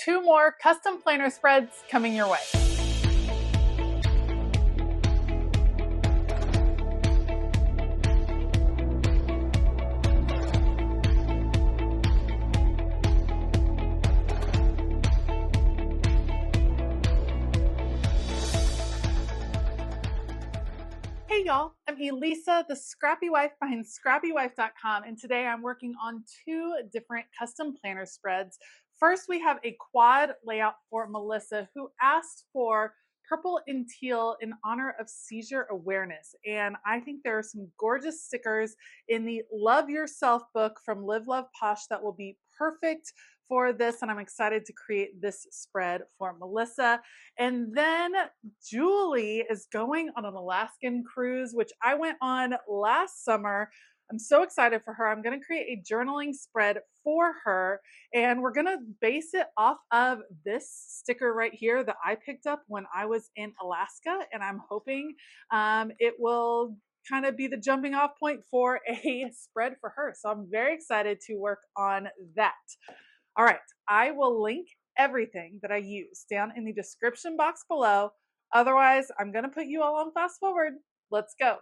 2 more custom planner spreads coming your way. Hey y'all, I'm Elisa, the Scrappy Wife behind ScrappyWife.com, and today I'm working on 2 different custom planner spreads. First, we have a quad layout for Melissa, who asked for purple and teal in honor of seizure awareness. And I think there are some gorgeous stickers in the Love Yourself book from Live Love Posh that will be perfect for this, and I'm excited to create this spread for Melissa. And then Julie is going on an Alaskan cruise, which I went on last summer. I'm so excited for her. I'm going to create a journaling spread for her, and we're going to base it off of this sticker right here that I picked up when I was in Alaska, and I'm hoping it will kind of be the jumping off point for a spread for her. So I'm very excited to work on that. All right, I will link everything that I use down in the description box below. Otherwise, I'm going to put you all on fast forward. Let's go.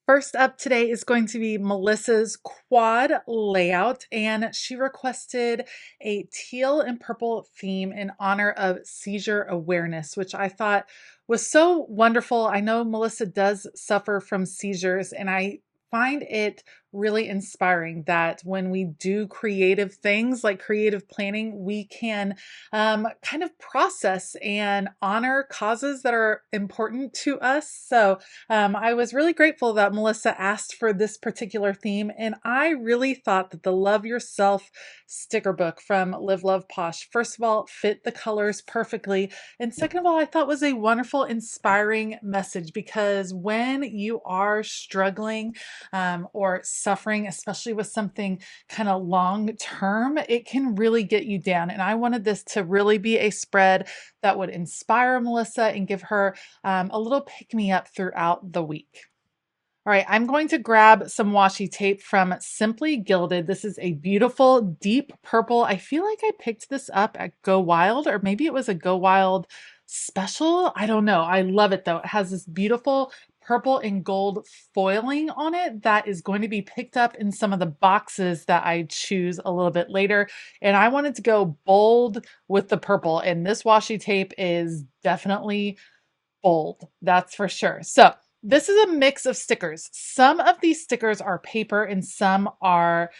First up today is going to be Melissa's quad layout, and she requested a teal and purple theme in honor of seizure awareness, which I thought was so wonderful. I know Melissa does suffer from seizures, and I find it really inspiring that when we do creative things like creative planning, we can kind of process and honor causes that are important to us. So I was really grateful that Melissa asked for this particular theme, and I really thought that the Love Yourself sticker book from Live Love Posh, first of all, fit the colors perfectly, and second of all, I thought was a wonderful, inspiring message, because when you are struggling or suffering, especially with something kind of long term, it can really get you down. And I wanted this to really be a spread that would inspire Melissa and give her a little pick me up throughout the week. All right, I'm going to grab some washi tape from Simply Gilded. This is a beautiful deep purple. I feel like I picked this up at Go Wild, or maybe it was a Go Wild special. I don't know. I love it though. It has this beautiful purple and gold foiling on it that is going to be picked up in some of the boxes that I choose a little bit later. And I wanted to go bold with the purple, and this washi tape is definitely bold, that's for sure. So this is a mix of stickers. Some of these stickers are paper and some are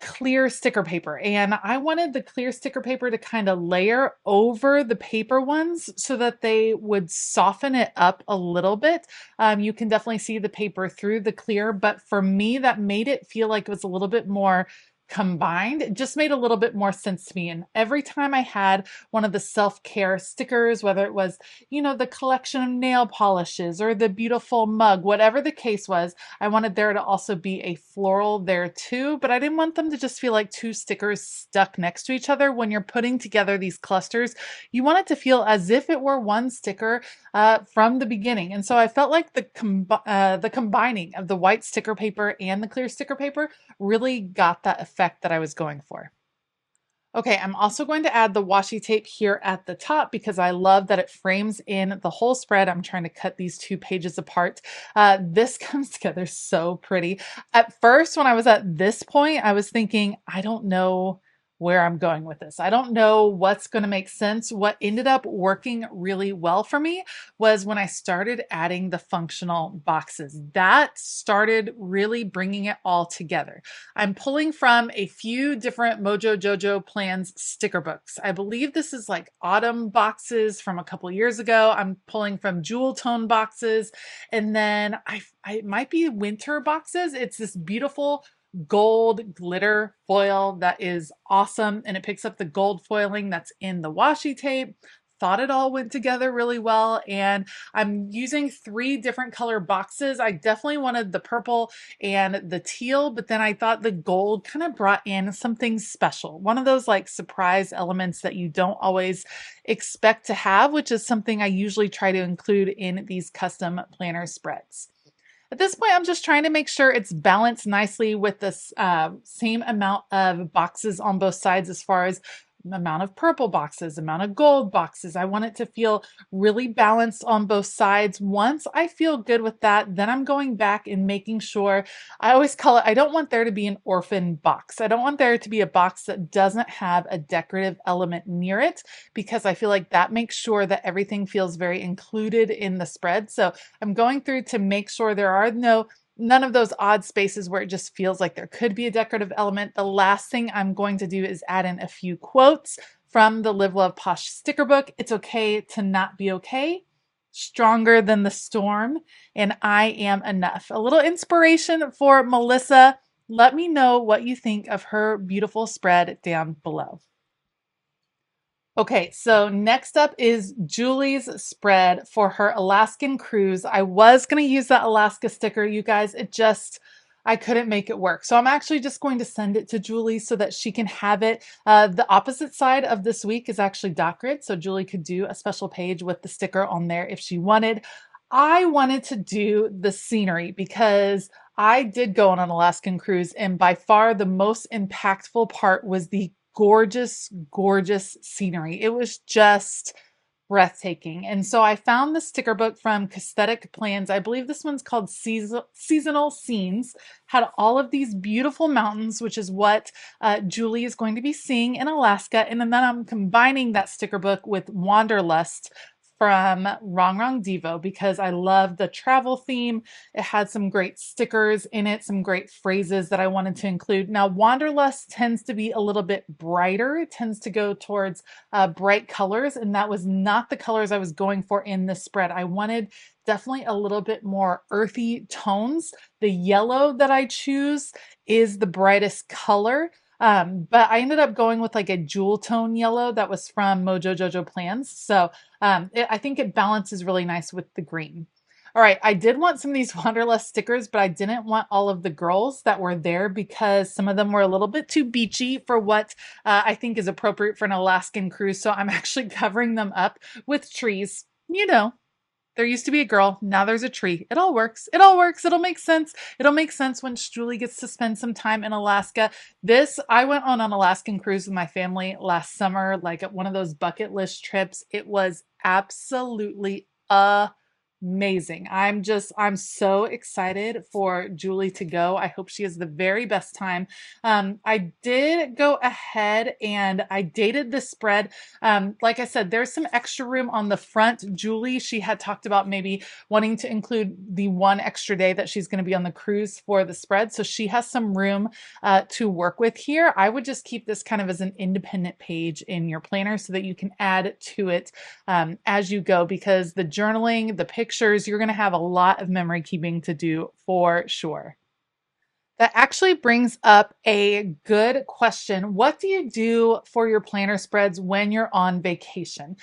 clear sticker paper. And I wanted the clear sticker paper to kind of layer over the paper ones so that they would soften it up a little bit. You can definitely see the paper through the clear, but for me, that made it feel like it was a little bit more combined. It just made a little bit more sense to me. And every time I had one of the self-care stickers, whether it was, the collection of nail polishes or the beautiful mug, whatever the case was, I wanted there to also be a floral there too, but I didn't want them to just feel like 2 stickers stuck next to each other. When you're putting together these clusters, you want it to feel as if it were one sticker from the beginning. And so I felt like the combining of the white sticker paper and the clear sticker paper really got that effect that I was going for. Okay, I'm also going to add the washi tape here at the top because I love that it frames in the whole spread. I'm trying to cut these 2 pages apart. This comes together so pretty. At first, when I was at this point, I was thinking, I don't know where I'm going with this. I don't know what's going to make sense. What ended up working really well for me was when I started adding the functional boxes. That started really bringing it all together. I'm pulling from a few different Mojo Jojo Plans sticker books. I believe this is like autumn boxes from a couple years ago. I'm pulling from jewel tone boxes, and then it might be winter boxes. It's this beautiful gold glitter foil that is awesome, and it picks up the gold foiling that's in the washi tape. Thought it all went together really well, and I'm using 3 different color boxes. I definitely wanted the purple and the teal, but then I thought the gold kind of brought in something special. One of those like surprise elements that you don't always expect to have, which is something I usually try to include in these custom planner spreads. At this point, I'm just trying to make sure it's balanced nicely with this same amount of boxes on both sides as far as amount of purple boxes, amount of gold boxes. I want it to feel really balanced on both sides. Once I feel good with that, then I'm going back and making sure, I always call it, I don't want there to be an orphan box. I don't want there to be a box that doesn't have a decorative element near it, because I feel like that makes sure that everything feels very included in the spread. So I'm going through to make sure there are none of those odd spaces where it just feels like there could be a decorative element. The last thing I'm going to do is add in a few quotes from the Live Love Posh sticker book. It's okay to not be okay. Stronger than the storm, and I am enough. A little inspiration for Melissa. Let me know what you think of her beautiful spread down below. Okay, so next up is Julie's spread for her Alaskan cruise. I was going to use that Alaska sticker, you guys. I couldn't make it work. So I'm actually just going to send it to Julie so that she can have it. The opposite side of this week is actually dot grid, so Julie could do a special page with the sticker on there if she wanted. I wanted to do the scenery because I did go on an Alaskan cruise, and by far the most impactful part was the gorgeous, gorgeous scenery. It was just breathtaking. And so I found the sticker book from Aesthetic Plans. I believe this one's called Seasonal Scenes. Had all of these beautiful mountains, which is what Julie is going to be seeing in Alaska. And then I'm combining that sticker book with Wanderlust from Wrong Wrong Devo because I love the travel theme. It had some great stickers in it, some great phrases that I wanted to include. Now, Wanderlust tends to be a little bit brighter. It tends to go towards bright colors, and that was not the colors I was going for in this spread. I wanted definitely a little bit more earthy tones. The yellow that I choose is the brightest color. But I ended up going with like a jewel tone yellow that was from Mojo Jojo Plans. So I think it balances really nice with the green. All right, I did want some of these Wanderlust stickers, but I didn't want all of the girls that were there because some of them were a little bit too beachy for what I think is appropriate for an Alaskan cruise. So I'm actually covering them up with trees. You know, there used to be a girl, now there's a tree. It all works. It all works. It'll make sense. It'll make sense when Julie gets to spend some time in Alaska. I went on an Alaskan cruise with my family last summer, like at one of those bucket list trips. It was absolutely amazing. I'm so excited for Julie to go. I hope she has the very best time. I did go ahead and I dated this spread. Like I said, there's some extra room on the front. Julie, she had talked about maybe wanting to include the one extra day that she's going to be on the cruise for the spread. So she has some room to work with here. I would just keep this kind of as an independent page in your planner so that you can add to it as you go, because the journaling, the pictures, you're going to have a lot of memory keeping to do for sure. That actually brings up a good question. What do you do for your planner spreads when you're on vacation?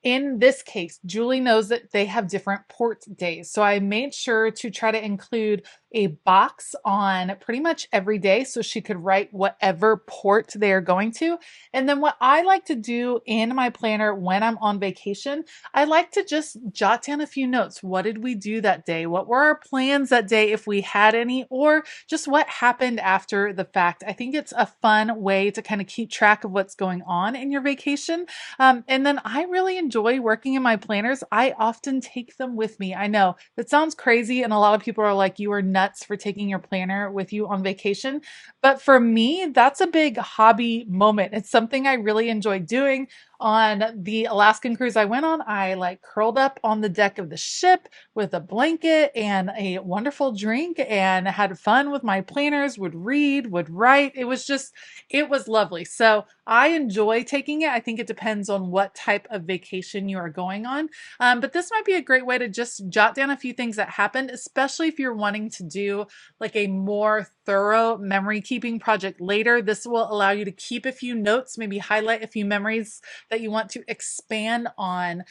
In this case, Julie knows that they have different port days. So I made sure to try to include a box on pretty much every day so she could write whatever port they are going to. And then what I like to do in my planner when I'm on vacation, I like to just jot down a few notes. What did we do that day? What were our plans that day if we had any, or just what happened after the fact? I think it's a fun way to kind of keep track of what's going on in your vacation. And then I really enjoy working in my planners. I often take them with me. I know that sounds crazy, and a lot of people are like, you are nuts for taking your planner with you on vacation. But for me, that's a big hobby moment. It's something I really enjoy doing. On the Alaskan cruise I went on, I like curled up on the deck of the ship with a blanket and a wonderful drink and had fun with my planners, would read, would write. It was lovely. So I enjoy taking it. I think it depends on what type of vacation you are going on. But this might be a great way to just jot down a few things that happened, especially if you're wanting to do like a more thorough memory keeping project later. This will allow you to keep a few notes, maybe highlight a few memories that you want to expand on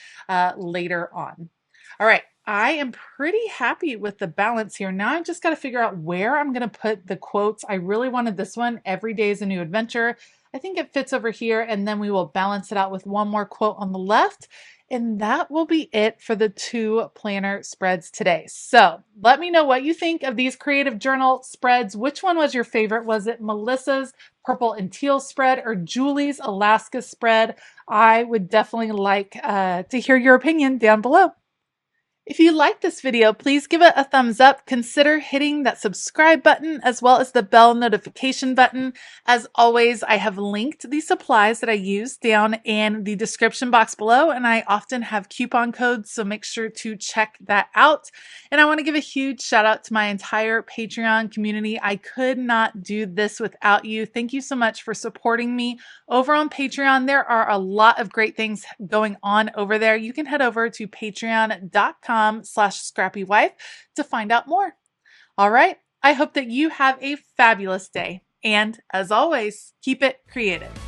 later on. All right, I am pretty happy with the balance here. Now I've just got to figure out where I'm going to put the quotes. I really wanted this one, every day is a new adventure. I think it fits over here, and then we will balance it out with one more quote on the left. And that will be it for the 2 planner spreads today. So let me know what you think of these creative journal spreads. Which one was your favorite? Was it Melissa's purple and teal spread or Julie's Alaska spread? I would definitely like to hear your opinion down below. If you like this video, please give it a thumbs up. Consider hitting that subscribe button as well as the bell notification button. As always, I have linked the supplies that I use down in the description box below, and I often have coupon codes, so make sure to check that out. And I want to give a huge shout out to my entire Patreon community. I could not do this without you. Thank you so much for supporting me over on Patreon. There are a lot of great things going on over there. You can head over to patreon.com/ScrappyWife to find out more. All right. I hope that you have a fabulous day. And as always, keep it creative.